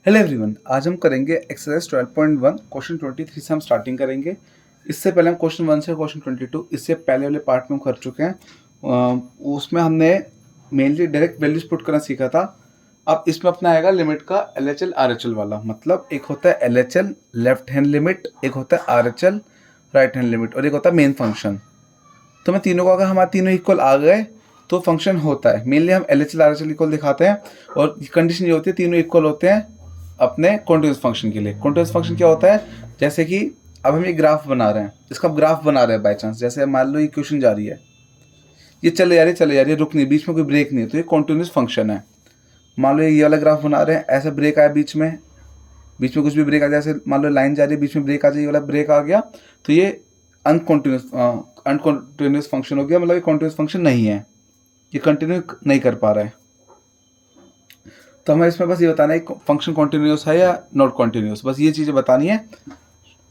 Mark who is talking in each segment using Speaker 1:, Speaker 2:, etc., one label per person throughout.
Speaker 1: Hello everyone, आज हम करेंगे एक्सरसाइज 12.1 क्वेश्चन 23 से हम स्टार्टिंग करेंगे। इससे पहले हम क्वेश्चन 1 से क्वेश्चन 22 इससे पहले वाले पार्ट में हम कर चुके हैं। उसमें हमने मेनली डायरेक्ट वैल्यूज पुट करना सीखा था। अब इसमें अपना आएगा लिमिट का LHL RHL वाला। मतलब एक होता है LHL लेफ्ट हैंड लिमिट, एक होता है RHL राइट हैंड लिमिट और एक होता है मेन फंक्शन। तो मैं तीनों को अगर हमारे तीनों इक्वल आ गए तो फंक्शन होता है। मेनली हम LHL RHL इक्वल दिखाते हैं और कंडीशन ये होती है तीनों इक्वल होते हैं अपने कॉन्टिन्यूस फंक्शन के लिए। कॉन्टिन्यूस फंक्शन क्या होता है, जैसे कि अब हम ये ग्राफ बना रहे हैं, इसका ग्राफ बना रहे हैं बाई चांस। जैसे मान लो ये क्वेश्चन जा रही है, ये चले जा रही है, रुक नहीं, बीच में कोई ब्रेक नहीं है, तो ये कॉन्टिन्यूस फंक्शन है। मान लो ये वाला ग्राफ बना रहे हैं, ऐसा ब्रेक आया बीच में कुछ भी ब्रेक आ जाए, जैसे मान लो लाइन जा रही है, बीच में ब्रेक आ जाए, ये वाला ब्रेक आ गया, तो ये अनकॉन्टिन्यूस फंक्शन हो गया। मतलब ये कॉन्टिन्यूस फंक्शन नहीं है, ये कंटिन्यू नहीं कर पा रहा है। तो हमें इसमें बस ये बताना है फंक्शन कॉन्टिन्यूस है या नॉट कॉन्टिन्यूस, बस ये चीज़ें बतानी है।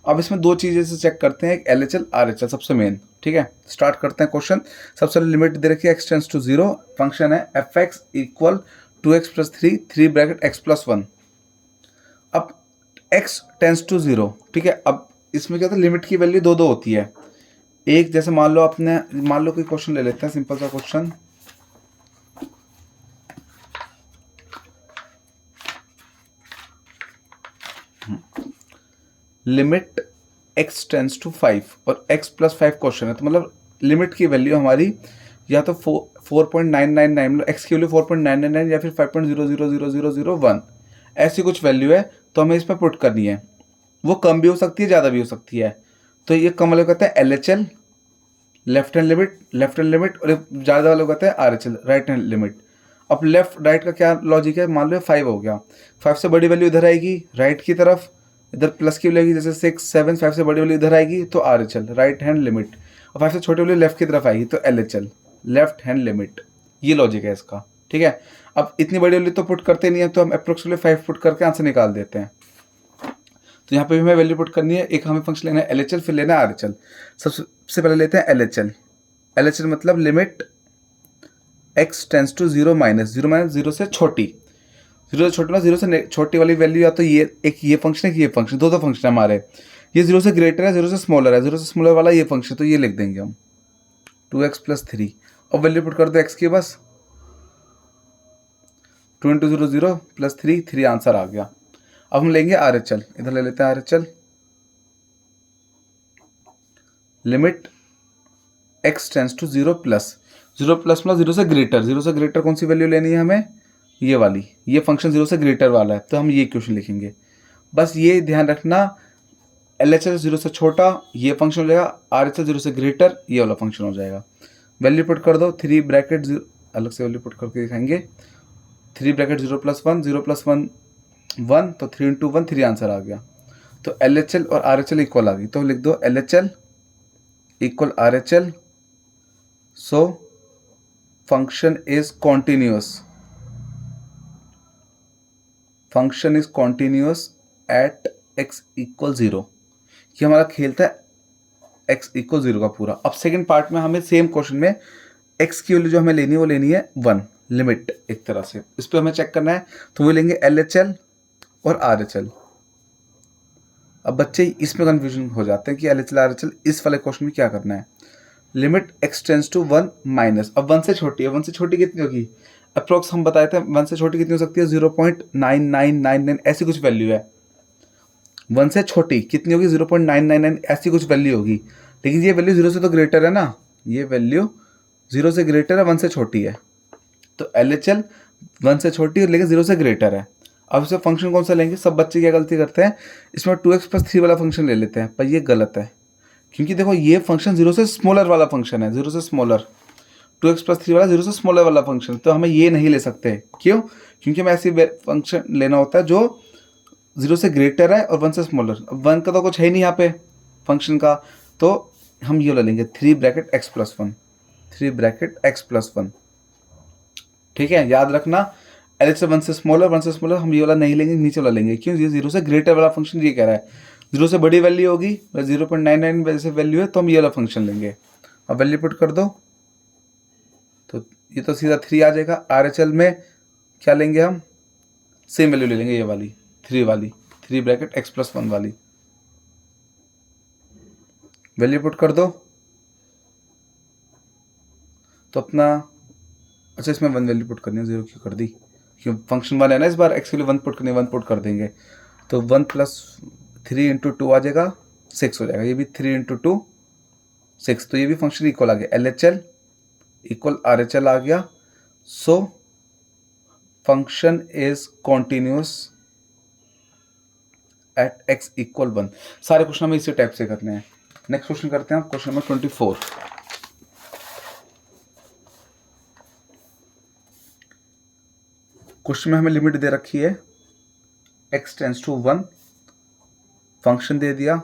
Speaker 1: अब इसमें दो चीज़ें से चेक करते हैं, एक LHL RHL सबसे मेन। ठीक है, स्टार्ट करते हैं क्वेश्चन। सबसे पहले लिमिट दे रखी है x टेंस टू 0, फंक्शन है fx equal 2x plus 3 bracket x plus 1। अब x टेंस टू 0, ठीक है। अब इसमें क्या होता है, लिमिट की वैल्यू दो होती है। एक जैसे मान लो कोई क्वेश्चन ले लेते हैं, सिंपल सा question. Limit x tends to 5 और x प्लस 5 क्वेश्चन है, तो मतलब लिमिट की वैल्यू हमारी या तो 4.999, मतलब x की वैल्यू 4.999 या फिर 5.000001 ऐसी कुछ वैल्यू है। तो हमें इसमें पुट करनी है, वो कम भी हो सकती है, ज़्यादा भी हो सकती है। तो ये कम वाले कहते हैं LHL लेफ्ट हैंड लिमिट और ज़्यादा वाले कहते हैं RHL राइट हैंड लिमिट। अब लेफ्ट राइट का क्या लॉजिक है, मान लो 5 हो गया, 5 से बड़ी वैल्यू इधर आएगी राइट की तरफ, इधर प्लस की वैल्यू आएगी, जैसे 6 7, 5 से बड़ी वैल्यू इधर आएगी तो RHL राइट हैंड लिमिट, और 5 से छोटी वैल्यू लेफ्ट की तरफ आएगी तो LHL लेफ्ट हैंड लिमिट। ये लॉजिक है इसका। ठीक है, अब इतनी बड़ी वैल्यू तो पुट करते नहीं है, तो हम अप्रोक्सीमेटली 5 पुट करके आंसर निकाल देते हैं। तो यहाँ पे भी हमें वैल्यू पुट करनी है। एक हमें फंक्शन लेना है LHL, फिर लेना है RHL। सबसे पहले लेते हैं LHL मतलब limit x tends to 0 minus 0 से छोटी, 0 से छोटी ना, 0 से छोटी वाली वैल्यू या तो ये फंक्शन है कि ये फंक्शन, दो फंक्शन है हमारे। ये 0 से ग्रेटर है, 0 से स्मॉलर है, 0 से स्मॉलर वाला ये फंक्शन, तो ये लिख देंगे हम 2x प्लस 3। अब वैल्यू पुट कर दो x की, बस 2 इंटू 0 प्लस 3 आंसर आ गया। अब हम लेंगे RHL, इधर ले लेते हैं RHL। Limit x tends to 0 plus मतलब 0 से ग्रेटर कौन सी वैल्यू लेनी है हमें, ये वाली। ये फंक्शन 0 से ग्रेटर वाला है, तो हम ये क्वेश्चन लिखेंगे। बस ये ध्यान रखना, LHL 0 से छोटा ये फंक्शन हो जाएगा, RHL 0 से ग्रेटर ये वाला फंक्शन हो जाएगा। वैल्यू पुट कर दो, 3 ब्रैकेट 0, अलग से वैल्यू पुट करके दिखाएंगे। 3 ब्रैकेट 0 प्लस 1 1, तो 3 इंटू 1 3 आंसर आ गया। तो LHL और RHL इक्वल आ गई, तो लिख दो LHL equal RHL, so function is continuous at x इक्वल 0। ये हमारा खेलता है x इक्वल 0 का पूरा। अब सेकंड पार्ट में हमें सेम क्वेश्चन में x की वैल्यू जो हमें लेनी है वो लेनी है 1, लिमिट एक तरह से इस पर हमें चेक करना है, तो वो लेंगे LHL और RHL। अब बच्चे इसमें कन्फ्यूजन हो जाते हैं कि LHL RHL इस वाले क्वेश्चन में क्या करना है। Limit x tends to 1 minus, अब 1 से छोटी है, 1 से छोटी कितनी होगी, अप्रोक्स हम बताए थे 1 से छोटी कितनी हो सकती है, 0.9999 ऐसी कुछ वैल्यू है। 1 से छोटी कितनी होगी, 0.999 ऐसी कुछ वैल्यू होगी। लेकिन ये वैल्यू 0 से तो ग्रेटर है ना, ये वैल्यू 0 से ग्रेटर है, 1 से छोटी है। तो LHL 1 से छोटी है लेकिन 0 से ग्रेटर है। अब इसमें फंक्शन कौन सा लेंगे, सब बच्चे क्या गलती करते हैं, इसमें 2x प्लस 3 वाला फंक्शन ले लेते हैं, पर ये गलत है। क्योंकि देखो ये फंक्शन 0 से स्मॉलर वाला फंक्शन है, 0 से स्मॉलर, 2x प्लस 3 वाला 0 से स्मॉलर वाला फंक्शन, तो हमें ये नहीं ले सकते। क्यों, क्योंकि हमें ऐसी फंक्शन लेना होता है जो 0 से ग्रेटर है और 1 से स्मॉलर। अब 1 का तो कुछ है ही नहीं यहाँ पे फंक्शन का, तो हम ये वाला लेंगे 3 ब्रैकेट x प्लस 1। ठीक है, याद रखना LHL 1 से स्मॉलर हम ये वाला नहीं लेंगे, नीचे वाला लेंगे। क्यों, ये 0 से ग्रेटर वाला फंक्शन ये कह रहा है, 0 से बड़ी वैल्यू होगी, 0.99 वजह से वैल्यू है, तो हम ये वाला फंक्शन लेंगे। अब वैल्यू पुट कर दो, तो ये तो सीधा 3 आ जाएगा। RHL में क्या लेंगे हम, सेम वैल्यू ले लेंगे, ये वाली 3 वाली, 3 ब्रैकेट x प्लस 1 वाली वैल्यू पुट कर दो तो अपना, अच्छा इसमें 1 वैल्यू पुट करनी है, 0 क्यों कर दी, क्यों फंक्शन 1 है ना, इस बार x के लिए 1 पुट करनी है, 1 पुट कर देंगे तो 1 प्लस 3 इंटू 2 आ जाएगा 6 हो जाएगा, ये भी 3 इंटू 2 6, तो ये भी फंक्शन इक्वल आ गया, LHL इक्वल RHL आ गया। सो function is continuous at x equal 1। सारे क्वेश्चन हमें इसी टाइप से करने हैं। नेक्स्ट क्वेश्चन करते हैं, क्वेश्चन नंबर 24। क्वेश्चन में हमें लिमिट दे रखी है x टेंस टू 1, फंक्शन दे दिया,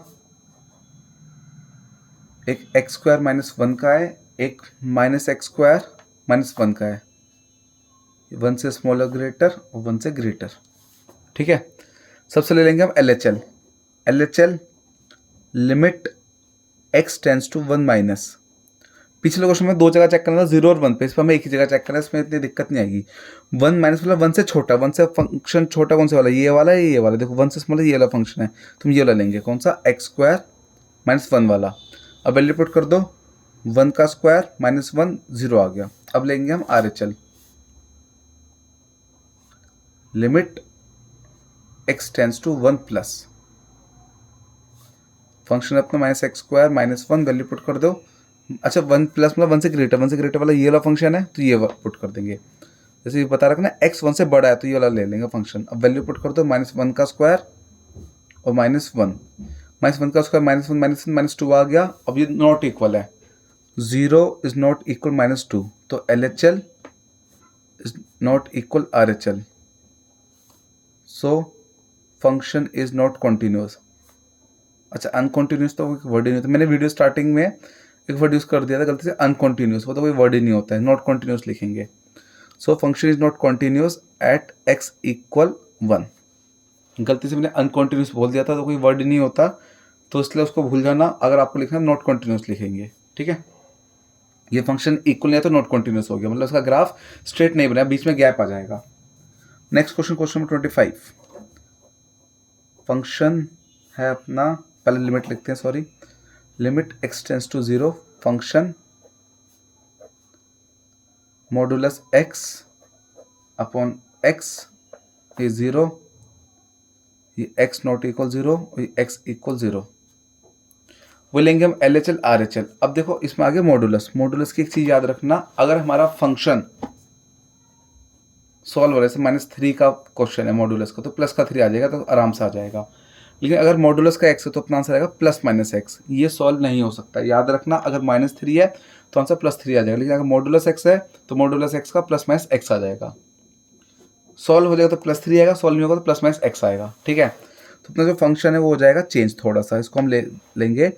Speaker 1: एक x स्क्वायर माइनस 1 का है, एक माइनस एक्स स्क्वायर माइनस 1 का है, 1 से स्मॉलर ग्रेटर और 1 से ग्रेटर। ठीक है, सबसे ले लेंगे हम LHL। LHL limit x tends to 1 minus, पिछले क्वेश्चन में 2 जगह चेक करना था, 0 और 1 पे, इस पर हमें एक ही जगह चेक करना है, इसमें इतनी दिक्कत नहीं आएगी। 1 माइनस मतलब 1 से छोटा, 1 से फंक्शन छोटा कौन सा वाला, ये वाला है ये वाला, देखो 1 से स्मॉलर ये वाला फंक्शन है, तुम ये वाला लेंगे, कौन सा, एक्स स्क्वायर माइनस 1 वाला। अब वैल्यू पुट कर दो, 1 का स्क्वायर माइनस 1 0 आ गया। अब लेंगे हम RHL, limit x tends to 1 plus, function अपना minus x square minus 1, value put कर दो। अच्छा 1 प्लस मतलब 1 से ग्रेटर वाला ये वाला फंक्शन है, तो ये पुट कर देंगे, जैसे ये बता रखना x 1 से बड़ा है तो ये वाला ले लेंगे फंक्शन। अब वैल्यू पुट कर दो, माइनस 1 का स्क्वायर और माइनस 1, माइनस 1 का स्क्वायर माइनस 1 माइनस 1 माइनस 2 आ गया। अब ये नॉट इक्वल है, 0 इज नॉट इक्वल माइनस 2, तो LHL is not equal RHL, so function is not continuous. अच्छा अनकॉन्टिन्यूस तो कोई वर्ड ही नहीं होता, मैंने वीडियो स्टार्टिंग में एक वर्ड यूज़ कर दिया था गलती से, अनकॉन्टिन्यूस, वो तो कोई वर्ड ही नहीं होता है, नॉट कॉन्टिन्यूस लिखेंगे। सो function is not continuous at x equal 1, गलती से मैंने अनकॉन्टिन्यूस बोल दिया था, तो कोई वर्ड ही नहीं होता, तो इसलिए उसको भूल जाना, अगर आपको लिखना है नॉट कॉन्टिन्यूस लिखेंगे। ठीक है, ये फंक्शन इक्वल नहीं है तो नॉट कॉन्टिन्यूस हो गया, मतलब इसका ग्राफ स्ट्रेट नहीं बना, बीच में गैप आ जाएगा। Next question, question number 25। Function है अपना, पहले लिमिट लिखते हैं, sorry, limit x tends to 0, function modulus x upon x ये 0, ये x नॉट इक्वल 0 और ये x इक्वल 0, वो लेंगे हम LHL RHL। अब देखो इसमें आगे मॉडुलस, मॉडुलस की एक चीज़ याद रखना, अगर हमारा फंक्शन सॉल्व हो रहा है, जैसे -3 का क्वेश्चन है मॉडुलस का, तो प्लस का 3 आ जाएगा, तो आराम से आ जाएगा। लेकिन अगर मॉडुलस का x है तो अपना आंसर आएगा प्लस माइनस एक्स, ये सॉल्व नहीं हो सकता, याद रखना, अगर -3 है तो आंसर +3 आ जाएगा, लेकिन अगर मॉडुलस x है तो मॉडुलस x का प्लस माइनस एक्स आ जाएगा। सॉल्व हो जाएगा तो +3 आएगा, सॉल्व नहीं होगा तो प्लस माइनस एक्स आएगा। ठीक है, तो अपना जो फंक्शन है वो हो जाएगा चेंज थोड़ा सा, इसको हम लेंगे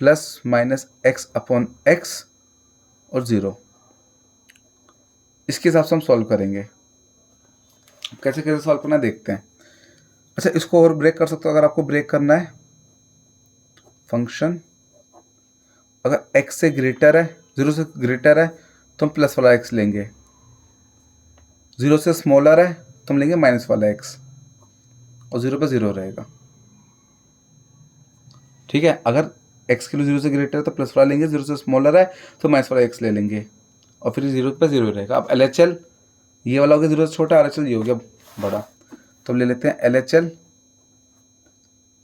Speaker 1: plus minus x upon x और 0, इसके हिसाब से हम सॉल्व करेंगे। कैसे कैसे सॉल्व करना है देखते हैं। अच्छा इसको और ब्रेक कर सकते हो, अगर आपको ब्रेक करना है, फंक्शन अगर x से ग्रेटर है, 0 से ग्रेटर है तो हम प्लस वाला x लेंगे, 0 से स्मॉलर है तो हम लेंगे माइनस वाला x, और 0 पे 0 रहेगा। ठीक है, अगर x के लिए 0 से ग्रेटर है तो प्लस वाला लेंगे, 0 से स्मॉलर है तो माइनस वाला x ले लेंगे, और फिर 0 पे 0 रहेगा। अब LHL ये वाला हो गया 0 से छोटा, RHL ये हो गया बड़ा, तो ले लेते हैं LHL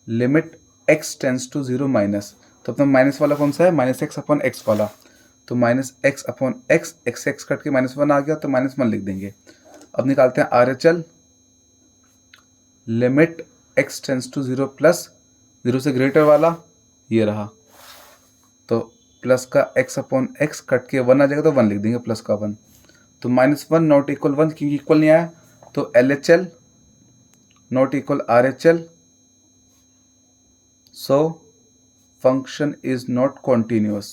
Speaker 1: limit x tends to 0 minus, तो अपना माइनस वाला कौन सा है, माइनस एक्स अपॉन एक्स वाला, तो minus x upon x, x x cut के -1 आ गया तो -1 लिख देंगे। अब निकालते हैं RHL limit x tends to 0 plus 0 से ग्रेटर वाला ये रहा, तो प्लस का x अपॉन एक्स कट के 1 आ जाएगा तो 1 लिख देंगे, प्लस का 1, तो -1 नॉट इक्वल 1, क्योंकि इक्वल नहीं आया, तो LHL not equal RHL, so function is not continuous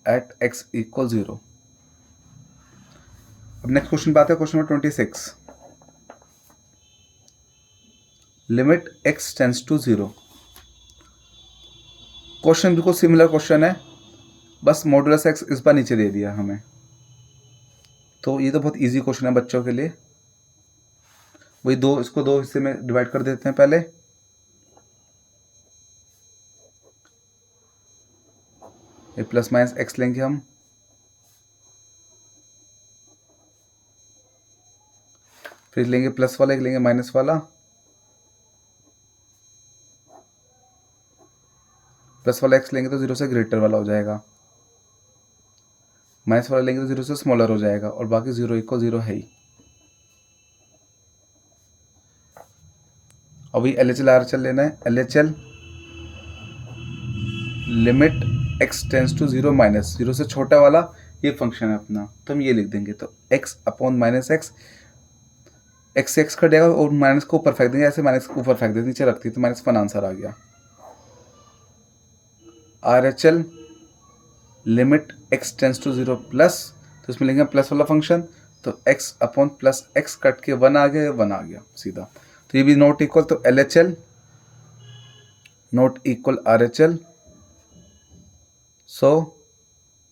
Speaker 1: at x equal 0। अब नेक्स्ट क्वेश्चन बात है, question number 26, limit x tends to 0। Question बिल्कुल सिमिलर क्वेश्चन है, बस मॉडुलस x इस बार नीचे दे दिया हमें, तो ये तो बहुत इजी क्वेश्चन है बच्चों के लिए। वही इसको दो हिस्से में डिवाइड कर देते हैं पहले। ये प्लस माइनस एक्स लेंगे हम, फिर लेंगे प्लस वाला, एक लेंगे माइनस वाला। प्लस वाला एक्स लेंगे तो 0 से ग्रेटर वाला हो जाएगा, माइनस वाला लेंगे तो 0 से स्मॉलर हो जाएगा, और बाकी 0 इक्वल 0 है ही। अभी LHL RHL लेना है। LHL limit x tends to 0 minus 0 से छोटा वाला ये फंक्शन है अपना, तो हम ये लिख देंगे। तो x upon minus x, x से एक्स कट जाएगा और माइनस को ऊपर फेंक देंगे, ऐसे माइनस को ऊपर फेंक देंगे, नीचे रखती तो -1 आंसर आ गया। RHL limit x tends to 0 plus, तो इसमें लेंगे प्लस वाला फंक्शन, तो x अपॉन प्लस एक्स कट के 1 आ गया, 1 आ गया सीधा। तो ये भी नॉट इक्वल, तो LHL not equal RHL, so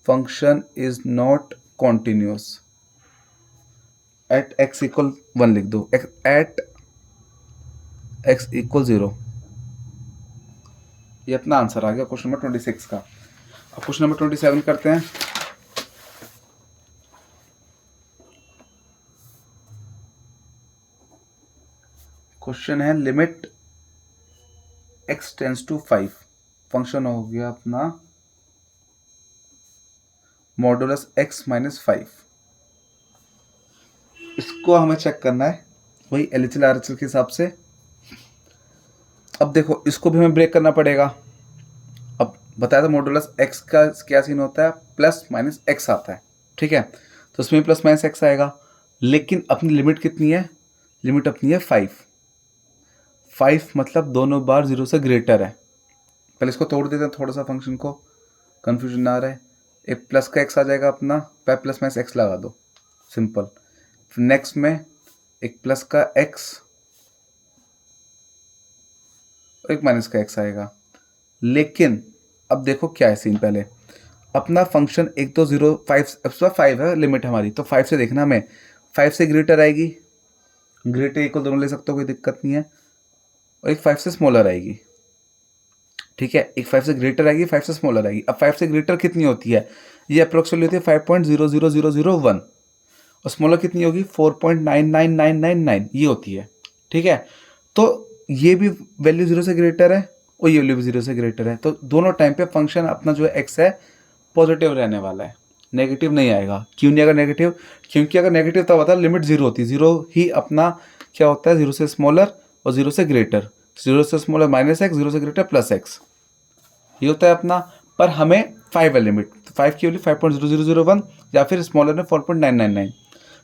Speaker 1: function is not continuous at x equal 1 लिख दो, एट x इक्वल 0। ये अपना आंसर आ गया क्वेश्चन नंबर 26 का। अब क्वेश्चन नंबर 27 करते हैं। क्वेश्चन है limit x tends to 5, function हो गया अपना मॉडुलस x माइनस 5। इसको हमें चेक करना है वही LHL RHL के हिसाब से। अब देखो इसको भी हमें ब्रेक करना पड़ेगा। अब बताया था मॉडुलस x का क्या सीन होता है, प्लस माइनस x आता है, ठीक है। तो उसमें प्लस माइनस x आएगा, लेकिन अपनी लिमिट कितनी है, लिमिट अपनी है 5 मतलब दोनों बार 0 से ग्रेटर है। पहले इसको तोड़ देते हैं थोड़ा सा, फंक्शन को कंफ्यूजन ना रहे। एक प्लस का x आ जाएगा अपना, पहले प्लस माइनस x लगा दो, सिंपल। नेक्स्ट में एक प्लस का x और एक माइनस का x आएगा। लेकिन अब देखो क्या है सीन, पहले अपना फंक्शन 1 2 0 5 है लिमिट हमारी, तो 5 से देखना हमें, 5 से ग्रेटर आएगी, ग्रेटर इक्वल दोनों ले सकते हो, कोई दिक्कत नहीं है, और एक 5 से स्मॉलर आएगी, ठीक है। एक 5 से ग्रेटर आएगी, 5 से स्मॉलर आएगी। अब 5 से ग्रेटर कितनी होती है, ये अप्रोक्सीमेटली होती है 5.00001, और स्मॉलर कितनी होगी 4.99999 ये होती है, ठीक है। तो ये भी वैल्यू 0 से ग्रेटर है और ये वैल्यू भी 0 से ग्रेटर है, तो दोनों टाइम पे फंक्शन अपना जो है x है पॉजिटिव रहने वाला है, नेगेटिव नहीं आएगा। क्यों नहीं आएगा नेगेटिव, क्योंकि अगर नेगेटिव तब होता है लिमिट 0 होती है, 0 ही अपना क्या होता है, 0 से स्मॉलर और 0 से ग्रेटर, 0 से स्मॉलर माइनस एक्स, 0 से ग्रेटर प्लस एक्स, ये होता है अपना। पर हमें 5 है लिमिट, तो 5 की वैल्यू 5.0001 या फिर स्मॉलर में 4.999,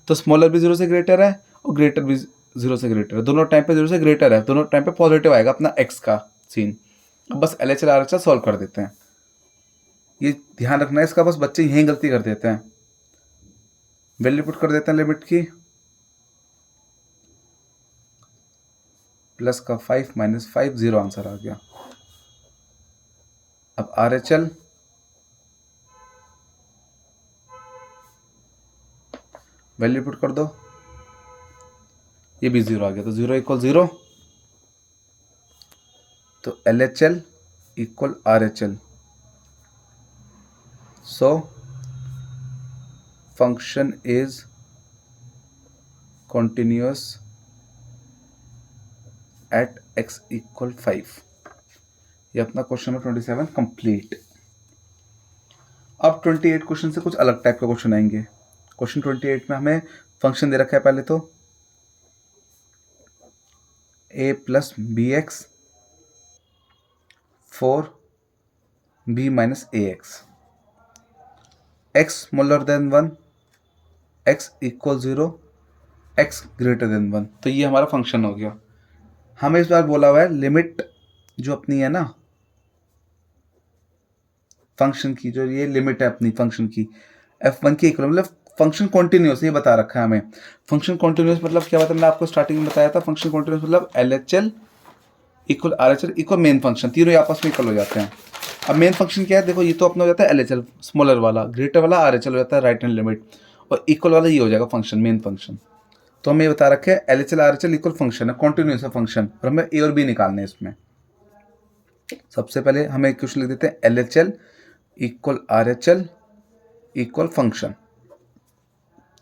Speaker 1: तो स्मॉलर भी 0 से ग्रेटर है और ग्रेटर भी 0 से ग्रेटर है, दोनों टाइम पे 0 से ग्रेटर है, दोनों टाइम पे पॉजिटिव आएगा अपना x का सीन। अब बस LHL RHL सॉल्व कर देते हैं, ये ध्यान रखना है इसका, बस बच्चे यहीं गलती कर देते हैं। वैल्यू पुट कर देते हैं लिमिट की, प्लस का 5 माइनस 5 0 आंसर आ गया। अब RHL वैल्यू पुट कर दो, ये भी 0 आ गया, तो 0 इक्वल 0, तो LHL equal RHL, so function is continuous at x equal 5। ये अपना क्वेश्चन नंबर 27 कंप्लीट। अब 28 क्वेश्चन से कुछ अलग टाइप के क्वेश्चन आएंगे। क्वेश्चन 28 में हमें फंक्शन दे रखा है पहले तो a plus b x 4b minus A x, x smaller than 1, x इक्वल 0, x ग्रेटर देन 1, तो ये हमारा फंक्शन हो गया। हमें इस बार बोला हुआ है लिमिट जो अपनी है ना फंक्शन की, जो ये लिमिट है अपनी फंक्शन की f1 की इक्वल, मतलब फंक्शन कॉन्टिन्यूस, ये बता रखा है हमें। फंक्शन कॉन्टिन्यूस मतलब क्या बात है, मैंने आपको स्टार्टिंग में बताया था, फंक्शन कॉन्टिन्यूस मतलब LHL equal RHL equal main function, तीनों आपस में इक्वल हो जाते हैं। अब मेन फंक्शन क्या है, देखो ये तो अपना हो जाता है LHL स्मॉलर वाला, ग्रेटर वाला RHL हो जाता है राइट हैंड लिमिट, और इक्वल वाला ये हो जाएगा फंक्शन, मेन फंक्शन। तो हमें ये बता रखे है LHL RHL इक्वल फंक्शन है, कॉन्टिन्यूस फंक्शन, और हमें ए और बी निकालने हैं इसमें। सबसे पहले हमें एक क्वेश्चन लिख देते हैं LHL equal RHL equal function,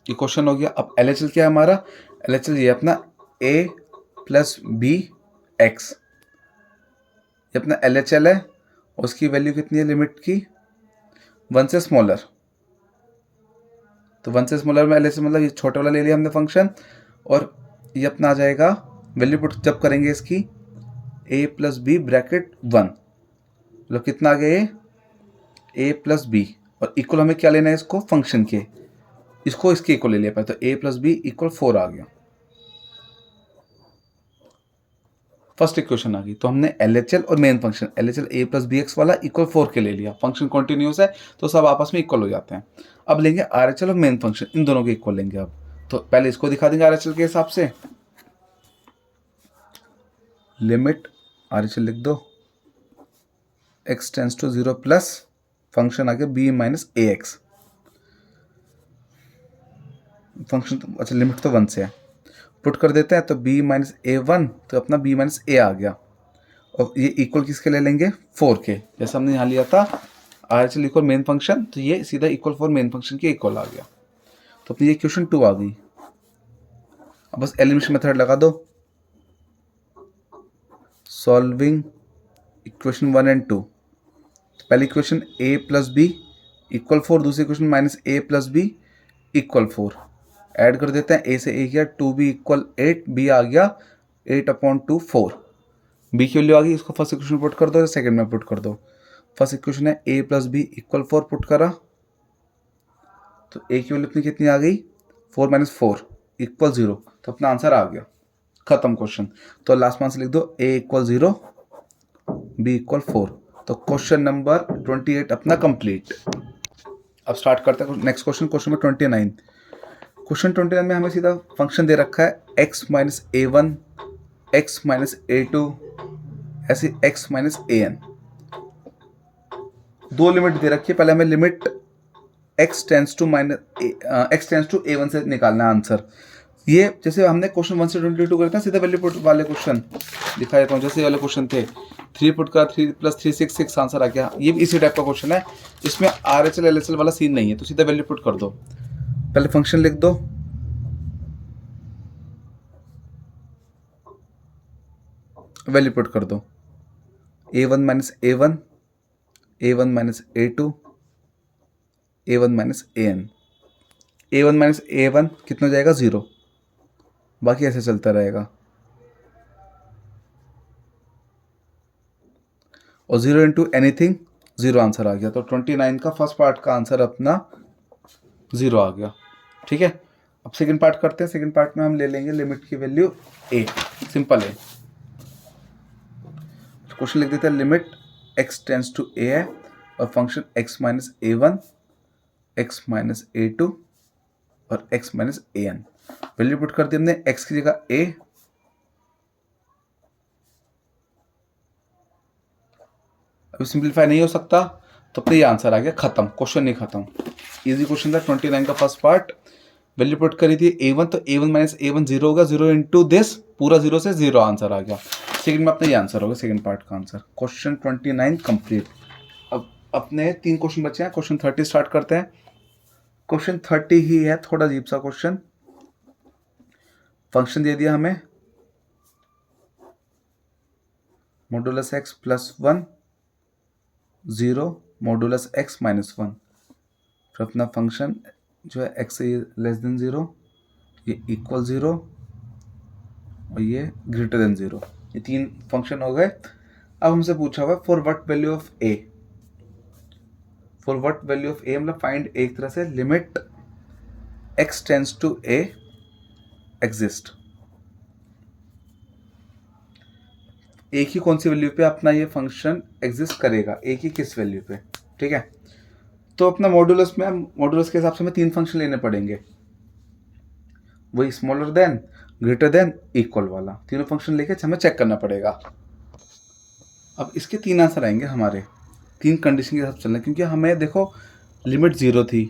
Speaker 1: ये क्वेश्चन हो गया। अब LHL क्या है हमारा, LHL ये अपना a प्लस बी एक्स, ये अपना LHL है, उसकी वैल्यू कितनी है लिमिट की, 1 से स्मॉलर। तो 1 से स्मॉलर में LHL मतलब ये छोटे वाला ले लिया हमने फंक्शन, और ये अपना आ जाएगा वैल्यू पुट जब करेंगे इसकी a प्लस बी ब्रैकेट 1, मतलब कितना आ गया ये a प्लस बी, और इक्वल हमें क्या लेना है इसको, फंक्शन के, इसको इसके इक्वल ले लिया पाए, तो a प्लस बी इक्वल 4 आ गया। फर्स्ट इक्वेशन आ गई। तो हमने LHL और main function LHL a plus b x वाला इक्वल 4 के ले लिया, फंक्शन कॉन्टिन्यूस है तो सब आपस में इक्वल हो जाते हैं। अब लेंगे RHL और मेन फंक्शन, इन दोनों के इक्वल लेंगे। अब तो पहले इसको दिखा देंगे RHL के हिसाब से, लिमिट RHL लिख दो x tends to 0 plus function आ गया b माइनस ए एक्स, फंक्शन तो अच्छा लिमिट तो 1 से है, पुट कर देते हैं तो b माइनस A1, तो अपना b माइनस ए आ गया, और ये इक्वल किसके ले लेंगे, 4 के, जैसे हमने यहाँ लिया था RHL इक्वल मेन फंक्शन, तो ये सीधा इक्वल 4 मेन फंक्शन के इक्वल आ गया। तो अपनी ये क्वेश्चन 2 आ गई। अब बस एलिमिनेशन मेथड लगा दो, सॉल्विंग इक्वेशन 1 एंड 2। पहली equation a plus b equal 4, दूसरी equation minus a plus b equal 4, add कर देते हैं, a से a गया 2b इक्वल 8, b आ गया 8/2 4, b की वैल्यू आ गई, इसको फर्स्ट इक्वेशन पुट कर दो, सेकंड में पुट कर दो। फर्स्ट इक्वेशन है a plus b equal 4, put करा तो a की वैल्यू अपनी कितनी आ गई, 4 माइनस 4 इक्वल 0, तो अपना आंसर आ गया, खत्म क्वेश्चन। तो लास्ट में आंसर लिख दो a इक्वल 0 b इक्वल 4। तो क्वेश्चन नंबर 28 अपना कंप्लीट। अब स्टार्ट करते हैं next question, question number 29। Question 29 में हमें सीधा फंक्शन दे रखा है x minus A1 x minus A2 ऐसे x माइनस AN, दो लिमिट दे रखी है। पहले हमें limit x tends to A1 से निकालना है आंसर। ये जैसे हमने क्वेश्चन 1 से 22 करते हैं, सीधा वैल्यू पुट वाले क्वेश्चन दिखा देता हूँ। जैसे वाले क्वेश्चन थे 3 पुट का 3 प्लस 3 6 6 आंसर आ गया। ये भी इसी टाइप का क्वेश्चन है, इसमें RHL LHL वाला सीन नहीं है, तो सीधा वैल्यू पुट कर दो। पहले फंक्शन लिख दो, वैल्यू पुट कर दो, A1 minus A1 A1 minus A2 A1 minus AN। A1 minus A1 कितना हो जाएगा, 0, बाकी ऐसे चलता रहेगा, और 0 इंटू एनीथिंग 0 आंसर आ गया। तो 29 का फर्स्ट पार्ट का आंसर अपना 0 आ गया। ठीक है, अब सेकंड पार्ट करते हैं। सेकंड पार्ट में हम ले लेंगे लिमिट की वैल्यू a, सिंपल है। क्वेश्चन लिख देते हैं limit x tends to a है, और function x minus A1 x minus A2 और x minus AN। Value put कर दी हमने, x की जगह a, अभी सिंप्लीफाई नहीं हो सकता, तो अपने ये आंसर आ गया, खत्म, क्वेश्चन नहीं खत्म। इजी क्वेश्चन था 29 का फर्स्ट पार्ट। वैल्यू पुट करी थी A1, तो A1 माइनस A1 0 होगा, 0 इंटू दिस पूरा 0 से 0 आंसर आ गया। सेकंड में अपना ये आंसर होगा, सेकंड पार्ट का आंसर। Question 29 complete. अब अपने 3 क्वेश्चन बचे हैं, क्वेश्चन 30 स्टार्ट करते हैं। क्वेश्चन 30 ही है, थोड़ा अजीब सा क्वेश्चन। फंक्शन दे दिया हमें modulus x plus 1 0 modulus x minus 1, फिर अपना फंक्शन जो है x से लेस देन 0, ये इक्वल 0 और ये ग्रेटर देन 0, ये 3 फंक्शन हो गए। अब हमसे पूछा हुआ for what value of a, for what value of a मतलब फाइंड एक तरह से limit x tends to a exist. एक ही कौन सी वैल्यू पे अपना ये फंक्शन एग्जिस्ट करेगा, एक ही किस वैल्यू पे। ठीक है, तो अपना मॉडुलस में मॉडुलस के हिसाब से हमें 3 फंक्शन लेने पड़ेंगे, वही smaller than greater than equal वाला, तीनों फंक्शन लेके हमें चेक करना पड़ेगा। अब इसके 3 आंसर आएंगे हमारे, 3 कंडीशन के हिसाब से चलना, क्योंकि हमें देखो लिमिट 0 थी,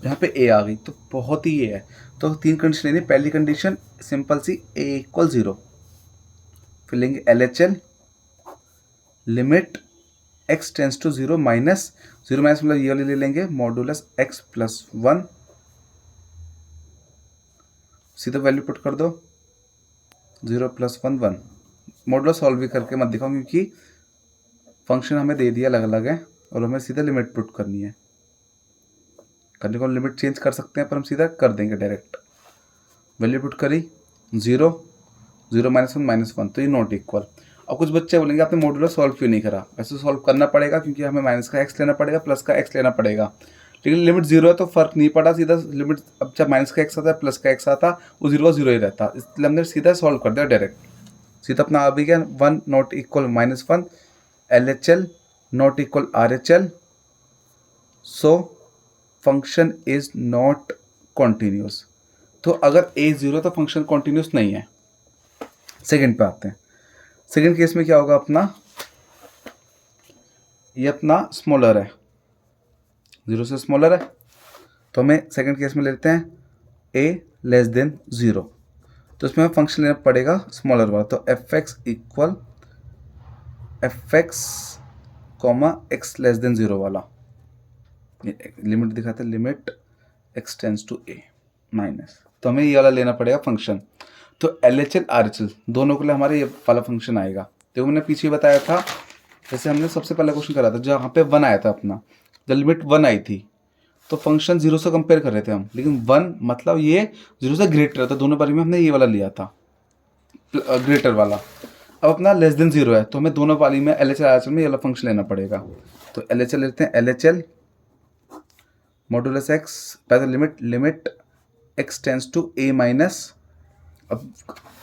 Speaker 1: यहाँ पे ए आ गई तो बहुत ही ये है। तो 3 कंडीशन लेनी। पहली कंडीशन सिंपल सी, ए इक्वल 0, फिर लेंगे LHL limit x tends to 0 minus 0 minus मतलब ये वाली ले लेंगे मॉडुलस x प्लस 1, सीधा वैल्यू पुट कर दो 0 प्लस 1 1। मॉडुलस सॉल्व भी करके मत दिखाओ क्योंकि फंक्शन हमें दे दिया अलग अलग है और हमें सीधा लिमिट पुट करनी है। करने को लिमिट चेंज कर सकते हैं पर हम सीधा कर देंगे डायरेक्ट। वैल्यू पुट करी 0 0 माइनस 1 माइनस 1, तो ये नॉट इक्वल। अब कुछ बच्चे बोलेंगे आपने मॉडुलस सॉल्व क्यों नहीं करा। वैसे सॉल्व करना पड़ेगा क्योंकि हमें माइनस का x लेना पड़ेगा, प्लस का x लेना पड़ेगा, लेकिन लिमिट 0 है तो फर्क नहीं पड़ा। सीधा लिमिट अब जब माइनस का x आता है प्लस का x आता वो 0 0 ही रहता, इसलिए हमने सीधा सॉल्व कर दिया डायरेक्ट। सीधा अपना आ भी गया 1 not equal minus 1, LHL not equal RHL, so function is not continuous. तो अगर a 0 तो फंक्शन कॉन्टिन्यूस नहीं है। सेकंड पे आते हैं। सेकंड केस में क्या होगा अपना, ये अपना स्मॉलर है, 0 से स्मॉलर है, तो हमें सेकंड केस में लेते हैं a लेस देन 0, तो इसमें हमें फंक्शन लेना पड़ेगा स्मॉलर वाला। तो fx इक्वल fx comma x less than 0 वाला, लिमिट दिखाते हैं limit x tends to a minus, तो हमें ये वाला लेना पड़ेगा फंक्शन। तो LHL RHL दोनों के लिए हमारे ये वाला फंक्शन आएगा। देखो मैंने पीछे बताया था, जैसे हमने सबसे पहला क्वेश्चन करा था जहाँ पे 1 आया था अपना, जब लिमिट 1 आई थी तो फंक्शन 0 से कंपेयर कर रहे थे हम, लेकिन 1 मतलब ये 0 से ग्रेटर था, दोनों बारी में हमने ये वाला लिया था ग्रेटर वाला। अब अपना लेस देन 0 है तो हमें दोनों वाली में LHL RHL में ये वाला फंक्शन लेना पड़ेगा। तो LHL लेते हैं, LHL modulus x by the limit x tends to a minus, अब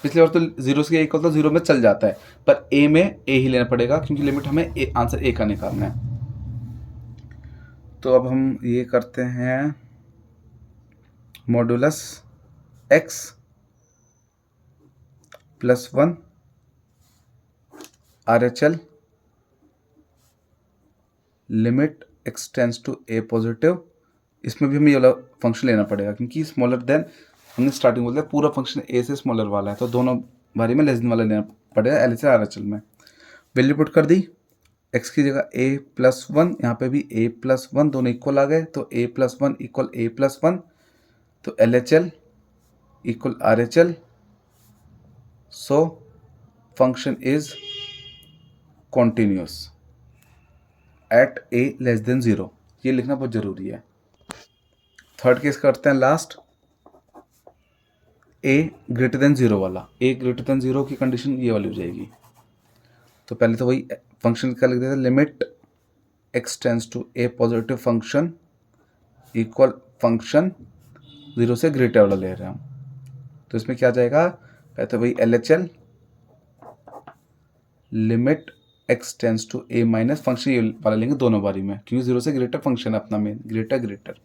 Speaker 1: पिछले बार तो 0 से इक्वल तो 0 में चल जाता है, पर a में a ही लेना पड़ेगा क्योंकि लिमिट हमें आंसर a का निकालना है। तो अब हम ये करते हैं modulus x plus 1 RHL limit x tends to a positive, इसमें भी हमें ये वाला फंक्शन लेना पड़ेगा क्योंकि स्मॉलर देन हमने स्टार्टिंग बोलते हैं पूरा फंक्शन a से स्मॉलर वाला है, तो दोनों बारी में लेस देन वाला लेना पड़ेगा LHL RHL में। वैल्यू पुट कर दी, x की जगह a प्लस 1, यहाँ पे भी a प्लस 1 दोनों इक्वल आ गए, तो a plus 1 equal a plus 1, तो LHL equal RHL, so function is continuous at a less than 0, ये लिखना बहुत जरूरी है। थर्ड केस करते हैं लास्ट, a ग्रेटर देन 0 वाला। a ग्रेटर देन 0 की कंडीशन ये वाली हो जाएगी। तो पहले तो वही फंक्शन क्या लिख देते हैं, limit x tends to a positive function equal function 0 से ग्रेटर वाला ले रहे हैं हम। तो इसमें क्या जाएगा, पहले तो वही LHL limit x tends to a minus, function ये वाला लेंगे दोनों बारी में क्योंकि 0 से ग्रेटर फंक्शन है अपना मेन, ग्रेटर।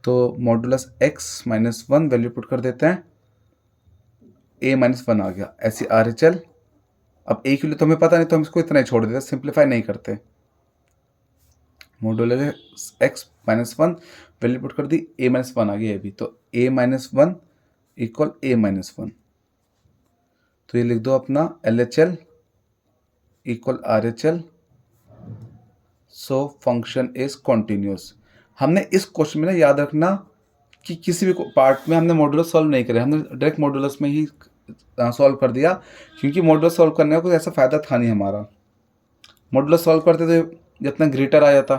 Speaker 1: तो modulus x minus 1 value put कर देते हैं, a माइनस 1 आ गया, ऐसी RHL। अब a के लिए तो हमें पता नहीं तो हम इसको इतना ही छोड़ देते, सिंप्लीफाई नहीं करते। Modulus x minus 1 value put कर दी, a माइनस 1 आ गया अभी, तो a minus 1 equal a minus 1, तो ये लिख दो अपना LHL equal RHL, so function is continuous. हमने इस क्वेश्चन में ना याद रखना कि किसी भी पार्ट में हमने मॉडुलस सॉल्व नहीं करे, हमने डायरेक्ट मॉडुलस में ही सॉल्व कर दिया क्योंकि मॉडुलस सॉल्व करने का कोई ऐसा फ़ायदा था नहीं हमारा। मॉडुलस सॉल्व करते थे जितना ग्रेटर आ जाता,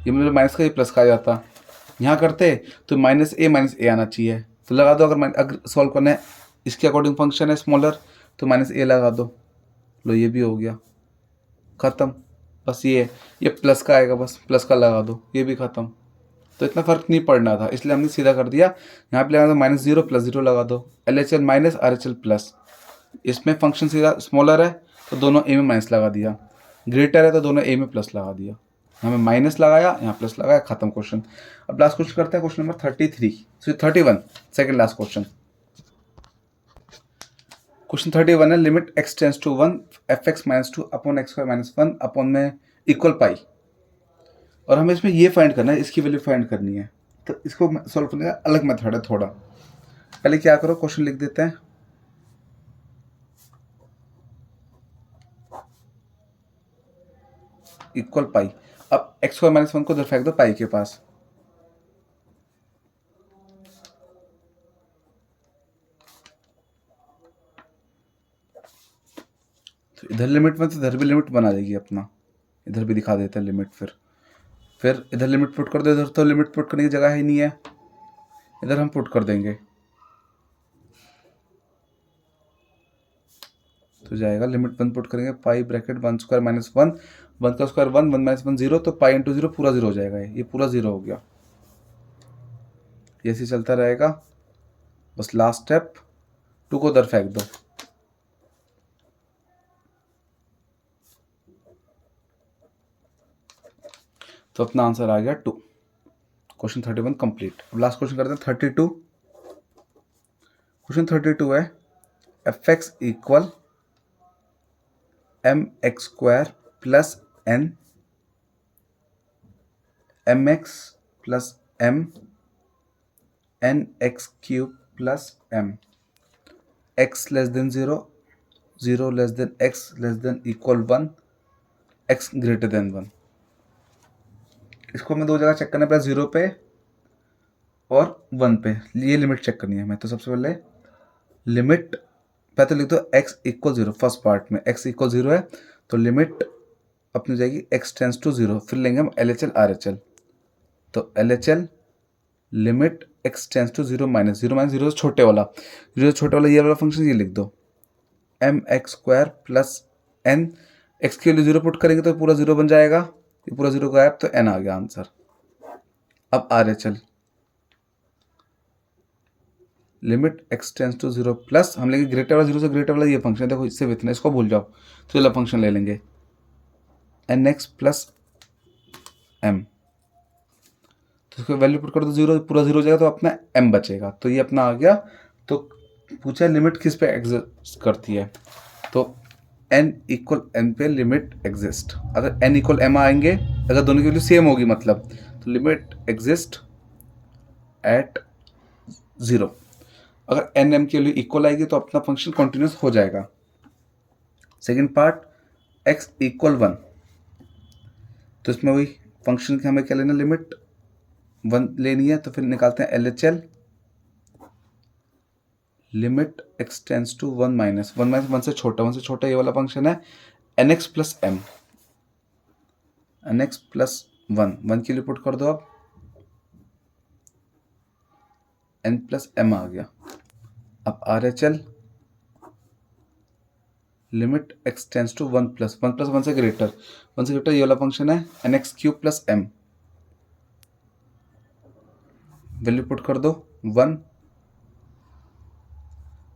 Speaker 1: ये मतलब माइनस का ये प्लस का आ जाता, यहाँ करते तो माइनस ए आना चाहिए, तो लगा दो। अगर सॉल्व करना है इसके अकॉर्डिंग फंक्शन है स्मॉलर तो माइनस ए लगा दो, लो ये भी हो गया ख़त्म। बस ये प्लस का आएगा, बस प्लस का लगा दो, ये भी ख़त्म। तो इतना फ़र्क नहीं पड़ना था इसलिए हमने सीधा कर दिया, यहाँ पे लगा दो माइनस 0 प्लस 0 लगा दो, LHL माइनस RHL प्लस। इसमें फंक्शन सीधा स्मॉलर है तो दोनों a में माइनस लगा दिया, ग्रेटर है तो दोनों a में प्लस लगा दिया, हमें माइनस लगाया यहाँ प्लस लगाया, ख़त्म क्वेश्चन। अब लास्ट क्वेश्चन करते हैं, question number 31, second last question. Question 31 है, limit x tends to 1 fx minus 2 upon x square minus 1 upon में इक्वल पाई। और हमें इसमें ये फाइंड करना है, इसकी वैल्यू फाइंड करनी है। तो इसको सॉल्व करने का अलग मेथड है थोड़ा। पहले क्या करो, क्वेश्चन लिख देते हैं। Equal pi. अब एक्स स्क्वायर माइनस 1 को इधर फेंक दो पाई के पास। तो इधर लिमिट 1 तो इधर भी लिमिट 1 आ जाएगी अपना। इधर भी दिखा देते हैं लिमिट। फिर इधर लिमिट पुट कर दो। इधर तो लिमिट पुट करने की जगह ही नहीं है, इधर हम पुट कर देंगे। तो जाएगा लिमिट 1 पुट करेंगे, पाई ब्रैकेट 1 स्क्वायर माइनस 1, 1 का स्क्वायर 1, 1 माइनस 1 0, तो पाई इंटू 0 पूरा 0 हो जाएगा। ये पूरा 0 हो गया। ये ऐसे चलता रहेगा। बस लास्ट स्टेप 2 को उधर फेंक दो। तो अपना आंसर आ गया 2। Question 31 complete. अब लास्ट क्वेश्चन करते हैं 32। क्वेश्चन 32 है f x equal m x square plus n m x plus m n x cube plus m x less than 0, 0 less than x less than equal 1, x greater than 1। इसको हमें दो जगह check करना है, पहले 0 पे और 1 पे। ये लिमिट चेक करनी है हमें। तो सबसे पहले लिमिट पहले तो लिख दो एक्स इक्वल 0। फर्स्ट पार्ट में एक्स इक्वल 0 है तो लिमिट अपनी हो जाएगी एक्स टेंस टू 0। फिर लेंगे हम L H L R H L. तो L H L limit x tends to 0 minus 0 से छोटे वाला, 0 से छोटे वाला ये वाला फंक्शन ये लिख दो, m x square plus n. X के लिए 0 पुट करेंगे तो पूरा 0 बन जाएगा। ये पूरा 0 गायब, तो एन आ गया आंसर। अब R H L limit x tends to 0 plus हम लेंगे ग्रेटर वाला, 0 से ग्रेटर वाला ये फंक्शन है, देखो इससे विथना, इसको भूल जाओ। तो ये फंक्शन ले लेंगे एन एक्स प्लस एम। तो इसको वैल्यू पुट कर दो 0, पूरा 0 हो जाएगा तो अपना m बचेगा। तो ये अपना आ गया। तो पूछा लिमिट किस पे एग्जिस्ट करती है, तो n इक्वल n पे लिमिट एग्जिस्ट। अगर n इक्वल m आएंगे, अगर दोनों की वैल्यू सेम होगी मतलब, तो लिमिट एग्जिस्ट एट 0। अगर n m की वैल्यू इक्वल आएगी तो अपना फंक्शन कंटिन्यूस हो जाएगा। सेकेंड पार्ट x इक्वल 1, तो इसमें वही फंक्शन की हमें क्या लेना, लिमिट 1 लेनी है। तो फिर निकालते हैं L H L limit x tends to 1 minus 1 से छोटा, 1 से छोटा ये वाला फंक्शन है N x plus m, n x plus 1 के लिए पुट कर दो। अब एन प्लस एम आ गया। अब R H L limit x tends to 1 plus 1 से ग्रेटर, 1 से ग्रेटर ये वाला फंक्शन है N x cube plus M. Value put कर दो 1,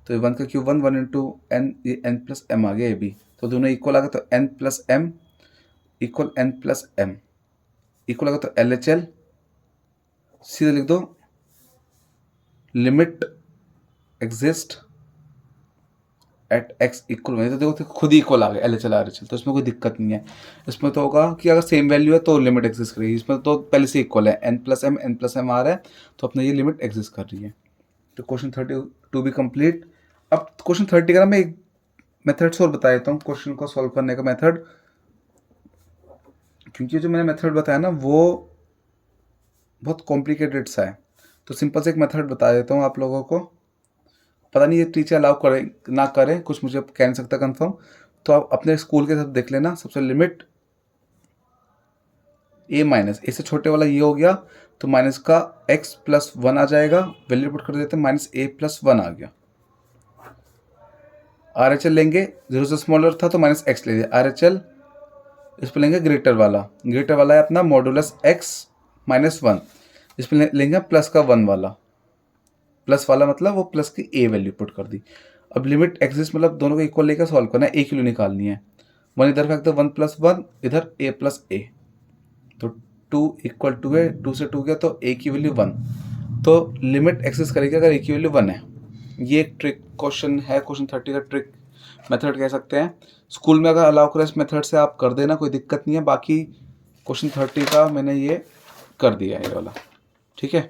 Speaker 1: तो 1 का क्यूब 1 इंटू एन, ये एन प्लस एम आ गया ये भी। तो दोनों इक्वल आ गया, तो N plus M equal N plus M equal आ गया। तो एल एच एल सीधे लिख दो limit exist at x equal 1। तो देखो खुद ही इक्वल आ गया L H L R H L, तो इसमें कोई दिक्कत नहीं है। इसमें तो होगा कि अगर सेम वैल्यू है तो लिमिट एग्जिस्ट करेगी। इसमें तो पहले से इक्वल है, एन प्लस एम आ रहा है, तो अपना ये लिमिट एग्जिस्ट कर रही है। तो क्वेश्चन 32 भी कंप्लीट। अब क्वेश्चन 30 का मैं एक मेथड से और बता देता हूँ क्वेश्चन को सॉल्व करने का मेथड, क्योंकि जो मैंने मेथड बताया ना वो बहुत कॉम्प्लिकेटेड सा है। तो सिंपल से एक मेथड बता देता हूँ आप लोगों को। पता नहीं ये टीचर अलाउ करें ना करें, कुछ मुझे कह नहीं सकता कंफर्म। तो आप अपने स्कूल के साथ देख लेना। सबसे लिमिट ए माइनस, ए से छोटे वाला ये हो गया, तो माइनस का एक्स प्लस 1 आ जाएगा। वैल्यू पुट कर देते हैं, माइनस ए प्लस 1 आ गया। आर एच एल लेंगे, 0 से स्मॉलर था तो माइनस एक्स ले लिया। आर एच एल इस पर लेंगे ग्रेटर वाला, ग्रेटर वाला है अपना मॉडुलस एक्स माइनस 1। इस पर लेंगे प्लस का 1 वाला, प्लस वाला मतलब वो प्लस की ए वैल्यू पुट कर दी। अब लिमिट एक्सिस्ट मतलब दोनों को इक्वल लेकर सॉल्व करना है, ए की वैल्यू निकालनी है। 1 इधर फेंक दो, 1 प्लस 1 इधर ए प्लस ए, तो 2 इक्वल 2 है, 2 से 2 गया तो ए की वैल्यू 1। तो लिमिट एक्सिस्ट करेगी अगर ए की वैल्यू 1 है। ये एक ट्रिक क्वेश्चन है, क्वेश्चन 30 का ट्रिक मेथड कह सकते हैं। स्कूल में अगर अलाउ करें इस मेथड से आप कर देना, कोई दिक्कत नहीं है। बाकी क्वेश्चन 30 का मैंने ये कर दिया है ये वाला, ठीक है।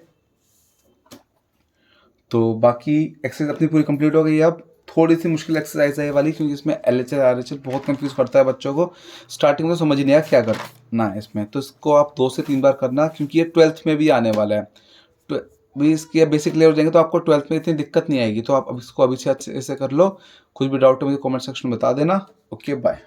Speaker 1: तो बाकी एक्सरसाइज अपनी पूरी कंप्लीट हो गई है। अब थोड़ी सी मुश्किल एक्सरसाइज है ये वाली, क्योंकि इसमें LHS RHS बहुत कंफ्यूज करता है बच्चों को। स्टार्टिंग में तो समझ ही नहीं आया क्या करना है इसमें, तो इसको आप 2 से 3 बार करना, क्योंकि ये 12th में भी आने वाला है। तो भी इसकी बेसिक लेवल जाएंगे तो आपको 12th में इतनी दिक्कत नहीं आएगी। तो आप अब इसको अभी से अच्छे से कर लो। कुछ भी डाउट है मुझे कमेंट सेक्शन में बता देना। Okay bye.